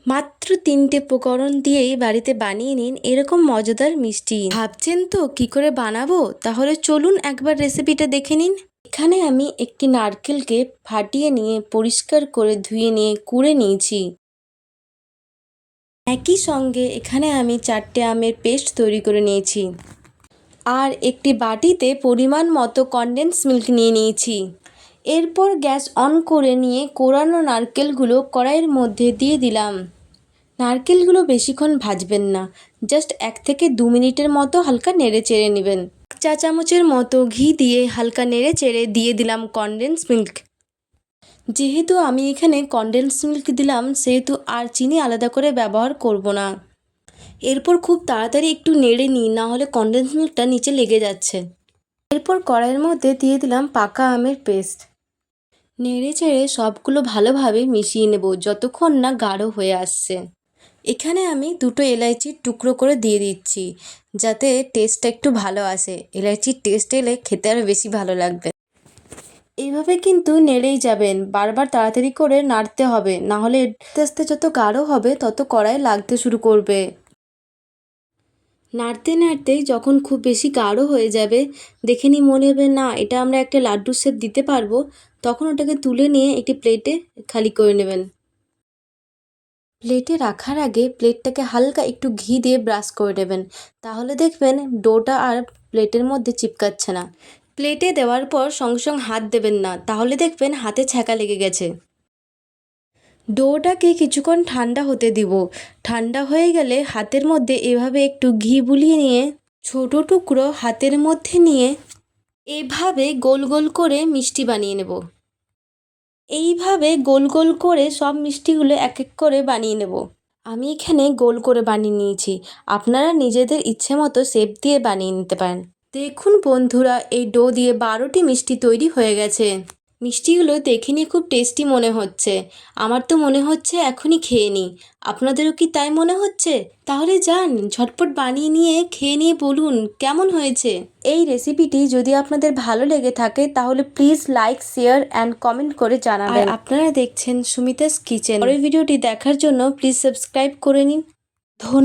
মাত্র 3টে উপকরণ দিয়েই বাড়িতে বানিয়ে নিন এরকম মজাদার মিষ্টি। ভাবছেন তো কি করে বানাবো? তাহলে চলুন একবার রেসিপিটা দেখে নিন। এখানে আমি একটি নারকেলকে ফাটিয়ে নিয়ে পরিষ্কার করে ধুয়ে নিয়ে কুড়ে নিয়েছি। একই সঙ্গে এখানে আমি 4টে আমের পেস্ট তৈরি করে নিয়েছি। আর একটি বাটিতে পরিমাণ মতো কনডেন্স মিল্ক নিয়ে নিয়েছি। এরপর গ্যাস অন করে নিয়ে কোরানো নারকেলগুলো কড়াইয়ের মধ্যে দিয়ে দিলাম। নারকেলগুলো বেশিক্ষণ ভাজবেন না, জাস্ট 1 থেকে 2 মিনিটের মতো হালকা নেড়ে চেড়ে নেবেন। 1 চা চামচের মতো ঘি দিয়ে হালকা নেড়ে চেড়ে দিয়ে দিলাম কনডেন্স মিল্ক। যেহেতু আমি এখানে কনডেন্স মিল্ক দিলাম সেহেতু আর চিনি আলাদা করে ব্যবহার করব না। এরপর খুব তাড়াতাড়ি একটু নেড়ে নিই, না হলে কনডেন্স মিল্কটা নিচে লেগে যাচ্ছে। এরপর কড়াইয়ের মধ্যে দিয়ে দিলাম পাকা আমের পেস্ট। নেড়ে চেড়ে সবগুলো ভালোভাবে মিশিয়ে নেব যতক্ষণ না গাঢ় হয়ে আসছে। এখানে আমি 2টো এলাইচির টুকরো করে দিয়ে দিচ্ছি, যাতে টেস্টটা একটু ভালো আসে। এলাইচির টেস্ট এলে খেতে আরও বেশি ভালো লাগবে। এইভাবে কিন্তু নেড়েই যাবেন, বারবার তাড়াতাড়ি করে নাড়তে হবে, না হলে আস্তে আস্তে যত গাঢ় হবে তত কড়াই লাগতে শুরু করবে। নাড়তে নাড়তেই যখন খুব বেশি গাঢ় হয়ে যাবে, দেখে নিয়ে মনে হবে না এটা আমরা একটা লাড্ডুর শেপ দিতে পারবো, তখন ওটাকে তুলে নিয়ে একটি প্লেটে খালি করে নেবেন। প্লেটে রাখার আগে প্লেটটাকে হালকা একটু ঘি দিয়ে ব্রাশ করে নেবেন, তাহলে দেখবেন ডোটা আর প্লেটের মধ্যে চিপকাচ্ছে না। প্লেটে দেওয়ার পর সঙ্গে সঙ্গে হাত দেবেন না, তাহলে দেখবেন হাতে ছ্যাঁকা লেগে গেছে। ডোটাকে কিছুক্ষণ ঠান্ডা হতে দিব। ঠান্ডা হয়ে গেলে হাতের মধ্যে এভাবে একটু ঘি বুলিয়ে নিয়ে ছোট টুকরো হাতের মধ্যে নিয়ে এভাবে গোল গোল করে মিষ্টি বানিয়ে নেব। এইভাবে গোল গোল করে সব মিষ্টিগুলো এক এক করে বানিয়ে নেব। আমি এখানে গোল করে বানিয়ে নিয়েছি, আপনারা নিজেদের ইচ্ছে মতো শেপ দিয়ে বানিয়ে নিতে পারেন। দেখুন বন্ধুরা, এই ডো দিয়ে 12টি মিষ্টি তৈরি হয়ে গেছে। মিষ্টিগুলো দেখে নিয়ে খুব টেস্টি মনে হচ্ছে। আমার তো মনে হচ্ছে এখনই খেয়ে নিই। আপনাদেরও কি তাই মনে হচ্ছে? তাহলে যান ঝটপট বানিয়ে নিয়ে খেয়ে নিয়ে বলুন কেমন হয়েছে। এই রেসিপিটি যদি আপনাদের ভালো লেগে থাকে তাহলে please like, share and comment করে জানাবেন। আর আপনারা দেখছেন সুমিতাস কিচেন। পরের ভিডিওটি দেখার জন্য প্লিজ সাবস্ক্রাইব করে নিন। ধন্যবাদ।